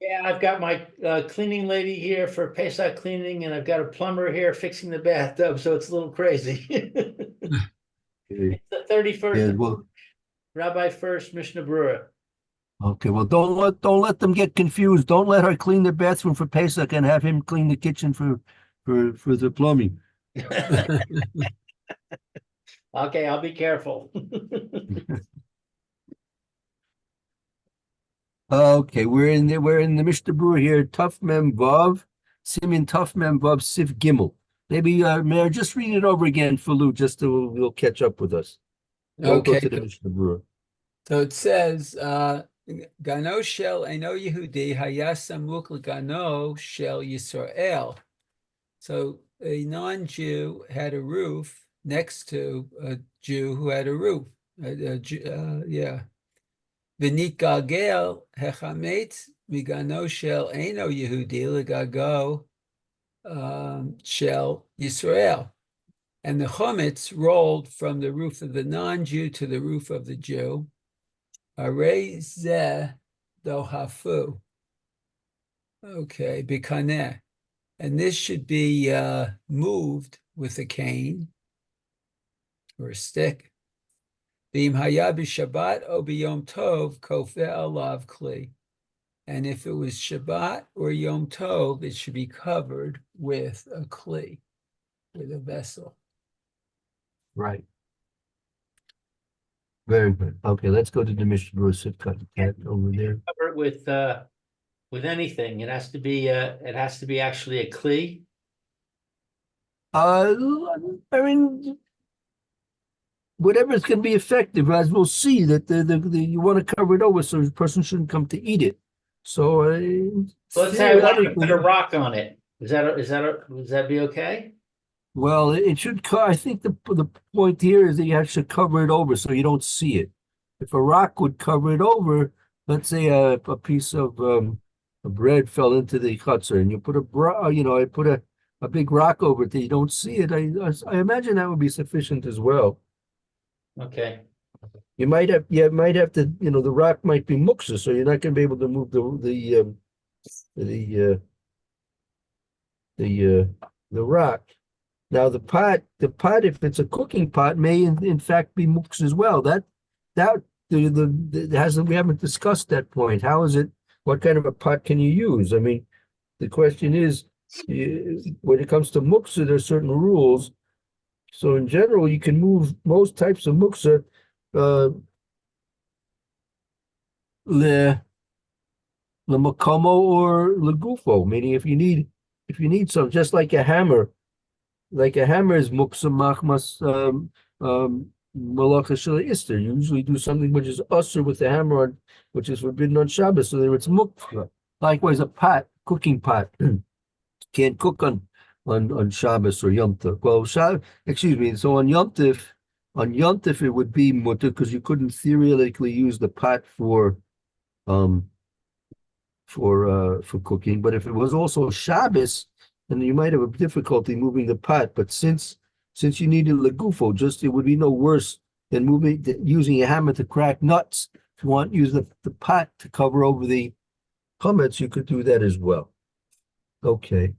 Yeah, I've got my cleaning lady here for Pesach cleaning, and I've got a plumber here fixing the bathtub, so it's a little crazy. Okay. It's the 31st Yeah, of well, Rabbi Furst, Mishna Berura. okay. Well, don't let them get confused. Don't let her clean the bathroom for Pesach and have him clean the kitchen for the plumbing. Okay, I'll be careful. Okay, we're in the Mishnah Brewer here. Tough Mem Vav, Simin Tough Mem Vav Sif Gimel. Maybe Mayor, just read it over again for Lou, just to will catch up with us. Don't go Okay, to the Mishnah Brewer. so it says, Gano shel Eno Yehudi Hayasam Muk Gano shel Yisrael. So a non-Jew had a roof next to a Jew who had a roof. Yeah. V'nitgalgel hechametz migano shel Eno Yehudi legago shel Yisrael. And the chametz rolled from the roof of the non-Jew to the roof of the Jew. Arei zeh dohafu. Okay, bikaneh. And this should be moved with a cane or a stick. B'im haya b'Shabbat o b'Yom Tov kofeh alav kli. And if it was Shabbat or Yom Tov, it should be covered with a kli, with a vessel. Right. Very good. Okay, let's go to the Mishnah Brewer Sifkat cat over there. Cover it with anything. It has to be actually a kli. Uh, I mean, whatever's going to be effective, as we'll see, that you want to cover it over so the person shouldn't come to eat it. So Let's say I wanted to put a theoretically, rock on it. Does that be okay? well, it should. I think the point here is that you should cover it over so you don't see it. If a rock would cover it over, let's say a piece of bread fell into the chutzner, and you put I put a big rock over it that you don't see it. I imagine that would be sufficient as well. Okay. You might have to, the rock might be muksa, so you're not going to be able to move the the rock. Now the pot, if it's a cooking pot, may in fact be muksa as well. That the hasn't we haven't discussed that point. How is it? What kind of a pot can you use? I mean, the question is, when it comes to muksa, there are certain rules. So in general, you can move most types of muksa uh, le makomo or legufo, meaning if you need some, just like a hammer is muksa machmas malacha shel ister. You usually do something which is usher with the hammer on, which is forbidden on Shabbos, so there it's muksa. Likewise, a pot, cooking pot, can't cook on Shabbos or Yom Tov. Well, excuse me. So on Yom Tov it would be mutter because you couldn't theoretically use the pot um for cooking. But if it was also Shabbos, then you might have a difficulty moving the pot. But since you needed legufo, just it would be no worse than using a hammer to crack nuts. If you want to use the pot to cover over the chametz, you could do that as well. Okay.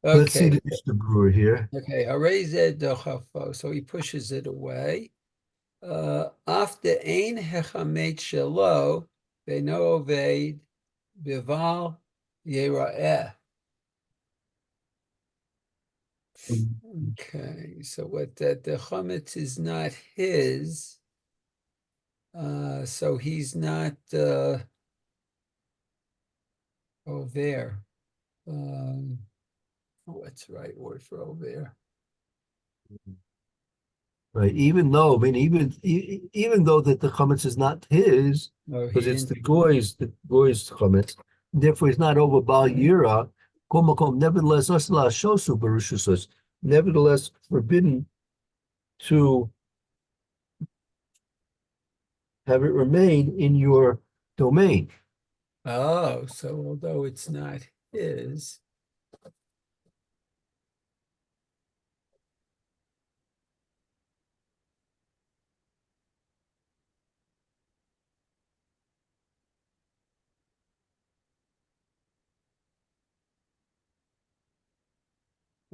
Let's see Okay, the brewer here. okay. Arei zeh dohafo. So he pushes it away. After ein hechamet shelo, beno oved bival yera'eh. Okay, so what that the chametz is not his, so he's not over. What's the right word for over? Right. Even though, I mean, even though that the chametz is not his, Oh, because he it's didn't. the goy's chametz, therefore he's not over bal yira. Kol makom, nevertheless, asla shosu barushusos, nevertheless forbidden to have it remain in your domain. Oh, so although it's not his,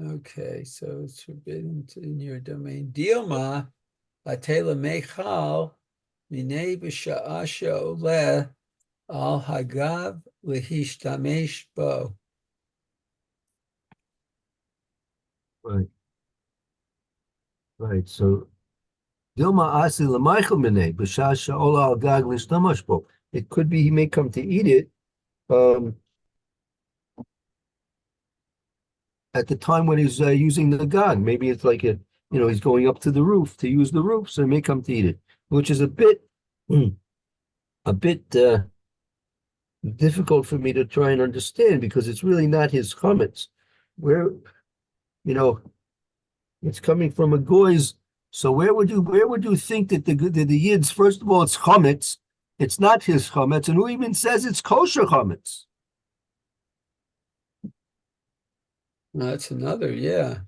Okay, so it's forbidden in your domain. Dilma, atela mechal, minei b'sha'a she'oleh al hagav lehishtamesh bo. Right. Right. So Dilma asi l'maichel minei b'shah she'ola al gag l'shtamash bo. It could be he may come to eat it at the time when he's using the gag. Maybe it's like he's going up to the roof to use the roof, so he may come to eat it, which is a bit difficult for me to try and understand because it's really not his chametz. Where it's coming from a goy's. So where would you think that the yid's, first of all, it's chametz, it's not his chametz, and who even says it's kosher chametz? That's another, yeah.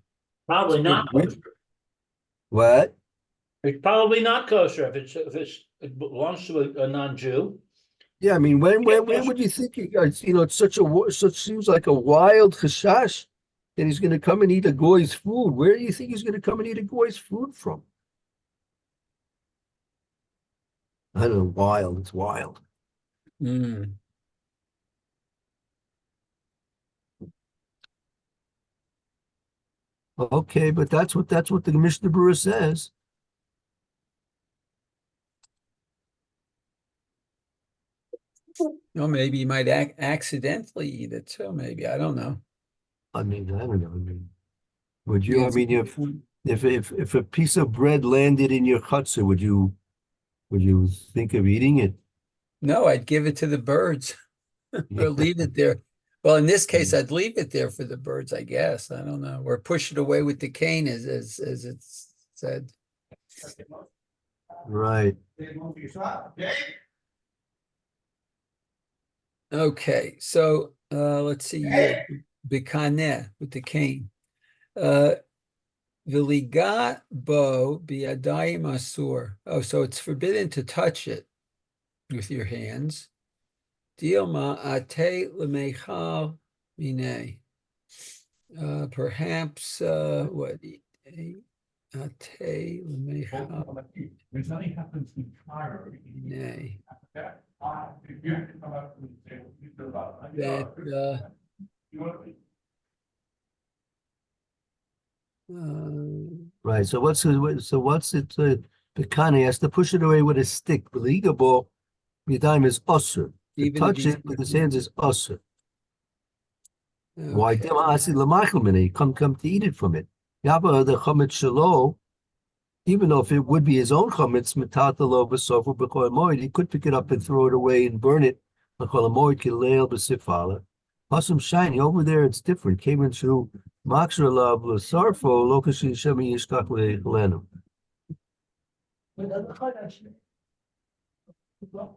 Probably not kosher. What? It's probably not kosher it belongs to a non-Jew. Yeah, I mean, where would you think it's such seems like a wild chashash that he's going to come and eat a goy's food. Where do you think he's going to come and eat a goy's food from? I don't know, wild. It's wild. Mm. Okay, but that's what the Mishna Berura says. Or maybe you might accidentally eat it too, maybe. I don't know. I mean, I don't know. I mean, would you? Yeah, I it's a mean, good point. if a piece of bread landed in your chutzner, would you think of eating it? No, I'd give it to the birds or leave it there. Well, in this case, I'd leave it there for the birds, I guess. I don't know. Or push it away with the cane, as it's said. Right. Okay, so let's see here. Bikaneh with the cane. Viliga bo biadayim asur. Oh, so it's forbidden to touch it with your hands. Dilma ate lemechal mine. Perhaps what? Ate lemechal mine. That Right. So what's it? Pekane has to push it away with a stick. Beligable, Yadayim is usher. To even touch it with his hands is usher. Why? okay. He come to eat it from it. Yabba the chametz shelo, even though if it would be his own chametz, metatalo b'sofer b'chol moed, he could pick it up and throw it away and burn it. B'chol moed kileil b'sifala. Pasum shiny over there, it's different. Came into makshar lav l'sarfo lokashin shemi yishkach le'chelenu.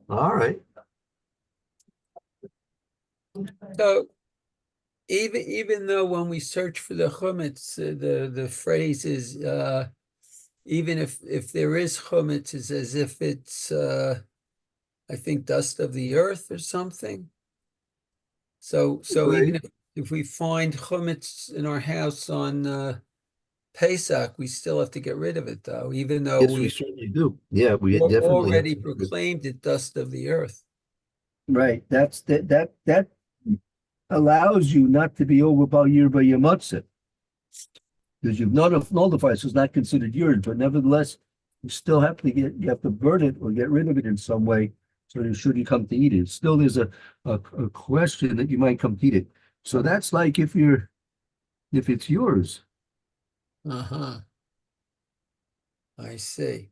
All right. So even though when we search for the chumetz, the phrase is even if there is chumetz, is as if it's I think dust of the earth or something. So Right. even if we find chumetz in our house on Pesach, we still have to get rid of it, though, even though Yes, we we certainly do. Yeah, we definitely have already to. proclaimed it dust of the earth. Right. That allows you not to be over by your matzah. Because you've not nullified, so it's not considered yours, but nevertheless, you still have to burn it or get rid of it in some way. So should you come to eat it, still there's a question that you might come to eat it. So that's like if it's yours. Uh-huh. I see.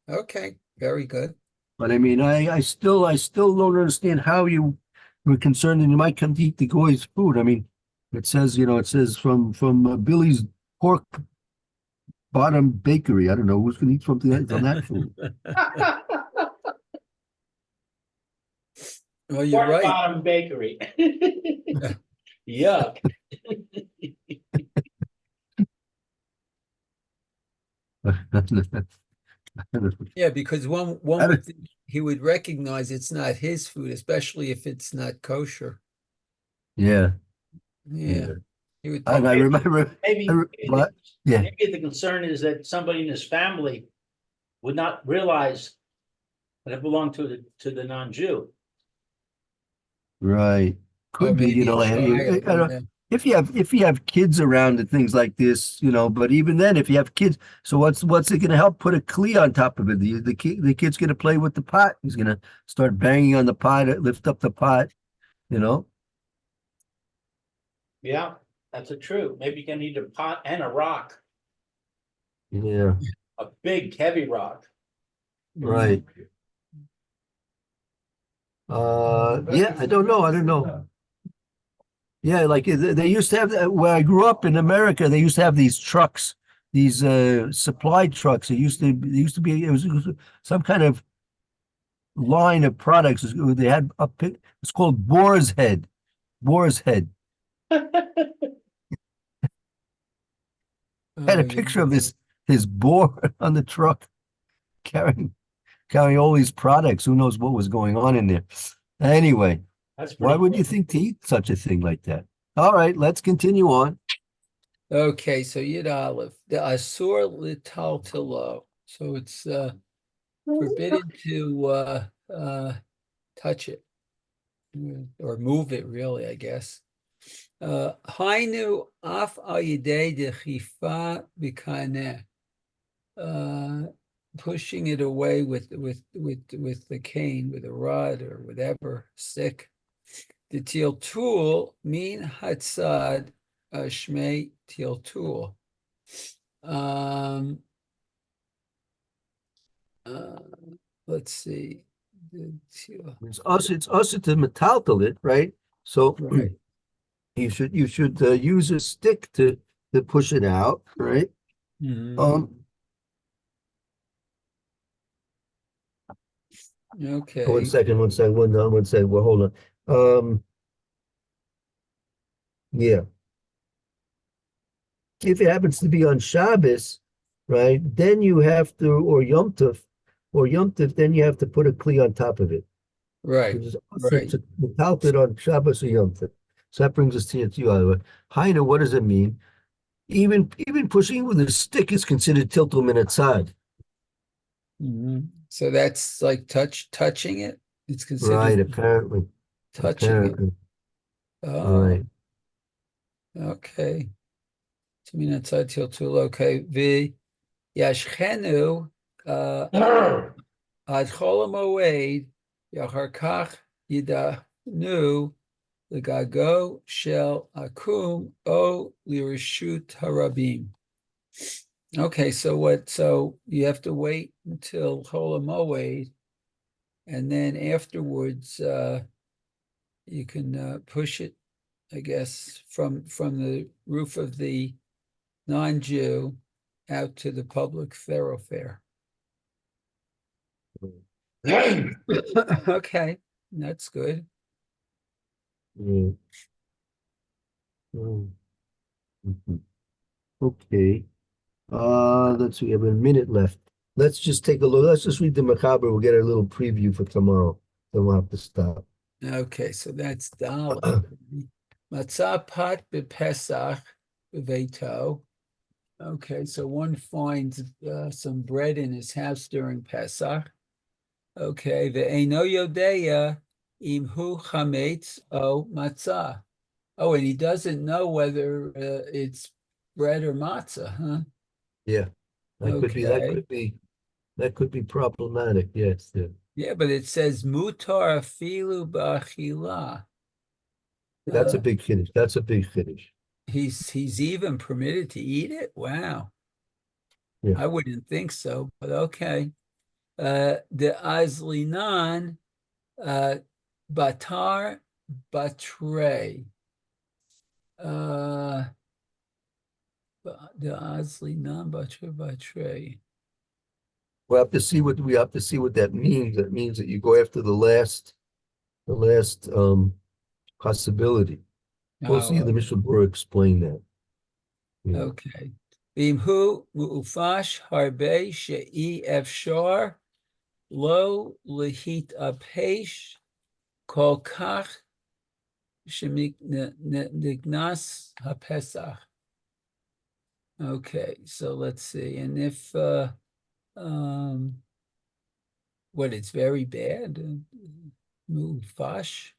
Okay, very good. But I mean, I still don't understand how you were concerned that you might come to eat the goy's food. I mean, it says from Billy's pork bottom bakery. I don't know who's going to eat from that food. Well, you're Pork right. bottom bakery. Yuck. Yeah, because one would think he would recognize it's not his food, especially if it's not kosher. Yeah. Yeah. You would And think, I remember, Maybe, what? Yeah, maybe the concern is that somebody in his family would not realize that it belonged to the non-Jew. right. or Could be, maybe a child, I don't, yeah. if you have kids around and things like this, but even then, if you have kids, so what's it going to help put a clee on top of it? The kid's going to play with the pot. He's going to start banging on the pot, lift up the pot, you know? Yeah, that's a true. Maybe you can need a pot and a rock, Yeah, a big, heavy rock. right. Yeah, I don't know. I don't know. Yeah, like they used to have where I grew up in America, they used to have these trucks, these supply trucks. It was some kind of line of products. They had it's called Boar's Head. Boar's Head. Had Oh, a yeah. picture of this his boar on the truck carrying all these products. Who knows what was going on in there? Anyway, That's why pretty would you cool. think to eat such a thing like that? All right, let's continue on. Okay, so Yud Aleph, the Asur Litaltilo. So it's forbidden to touch it or move it, really, I guess. Hainu af ayidei de chifa b'kaneh. Pushing it away with the cane, with a rod or whatever, stick. The tiltul min hatzad shmei tiltul. Um, uh, let's see. It's us to metaltal it, right? So Right. you should use a stick to push it out, right? Mhm. Um, one Okay. second, one second, one second. Well, hold on. Yeah. If it happens to be on Shabbos, right, then you have to, or Yom Tov, then you have to put a kli on top of it. Right. It is also Right. to metaltal it on Shabbos or Yom Tov. So that brings us to you. Haina, what does it mean? Even pushing with a stick is considered tiltul min hatzad. Mhm. So that's like touching it. It's considered Right, apparently. touching it. Apparently. Oh, Right. okay. To me, that's tiltul. Okay. V yashchenu ad chol hamoed yachar kach yidahnu legago shel akum o lirishut harabim. Okay, so what? So you have to wait until Chol Hamoed, and then afterwards, you can push it, I guess, from the roof of the non-Jew out to the public thoroughfare. Okay, that's good. Mm, mm, mhm. Okay. Let's see, we have a minute left. Let's just take a look. Let's just read the Macabre. We'll get a little preview for tomorrow. Then we'll have to stop. Okay, so that's Dalet. Matzah pat bepesach beveito. Okay, so one finds some bread in his house during Pesach. Okay, ve'eno yodeya imhu chametz o matzah. Oh, and he doesn't know whether it's bread or matzah, huh? Yeah, that could be that Okay, could be that could be problematic. Yes, yeah. yeah, but it says mutar afilu ba'achila. That's a Uh, big finish. That's a big finish. he's even permitted to eat it. Wow, Yeah. I wouldn't think so, but okay. The azlinan batar batre. Uh, the azlinan batre batre. We have to see what that means. That means that you go after the last possibility. We'll see Oh, the Mishnah Berurah explain that. Yeah. okay. Bimhu mu'ufash harbe she'i efshar lo lehit apesh kol kach Shemignas HaPesach. Okay, so let's see. And if what, it's very bad. Mufash.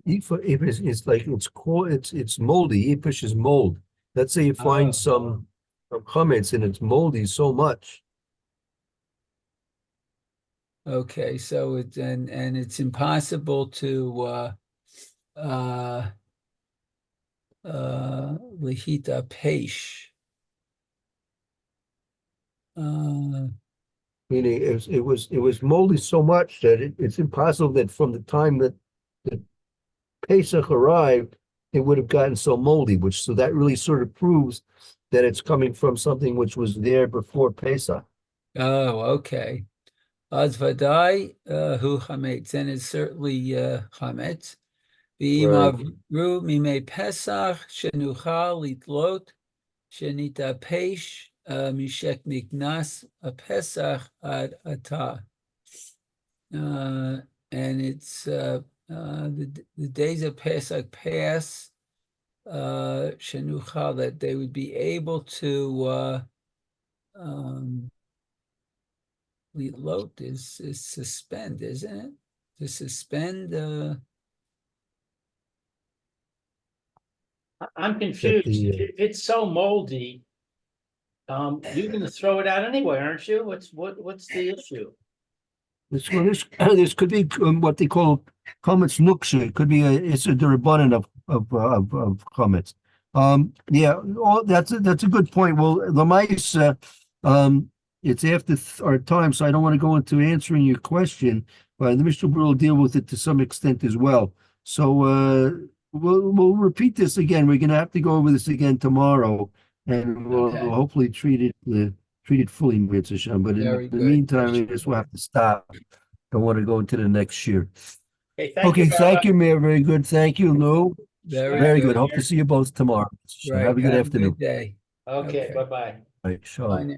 If it's like it's moldy. Ifish is mold. Let's say you find some chametz and it's moldy so much. Okay, so it's and it's impossible to lihita peish. Meaning it was moldy so much that it's impossible that from the time that the Pesach arrived, it would have gotten so moldy, so that really sort of proves that it's coming from something which was there before Pesach. Oh, okay. Azvadai hu chametz, and it's certainly chametz. Right. V'imavru mimei Pesach shenuchal litlot shenita peish mishek niknas a Pesach ad atah. And it's the days of Pesach pass, shenuchal, that they would be able to litlot is suspend, isn't it? To suspend I'm confused. the, If it's so moldy, you're gonna throw it out anyway, aren't you? What's the issue? This could be what they call comets nuksha. It could be it's a derabbanan of comets. Yeah, that's a good point. Well, Lamais, it's after our time, so I don't want to go into answering your question, but the Mishnah will deal with it to some extent as well. So we'll repeat this again. We're going to have to go over this again tomorrow, and we'll Okay. hopefully treat it fully, Mitzvah Shem. But in Very the good. meantime, I guess we'll have to stop. I want to go into the next year. Okay, thank you, Okay, thank Rabbi. you, Mayor. Very good. Thank you, Lou. Very good. Hope to Here. see you both tomorrow. Right. Have a good afternoon. Day. Okay, Okay. bye-bye. Right, Bye shalom. now.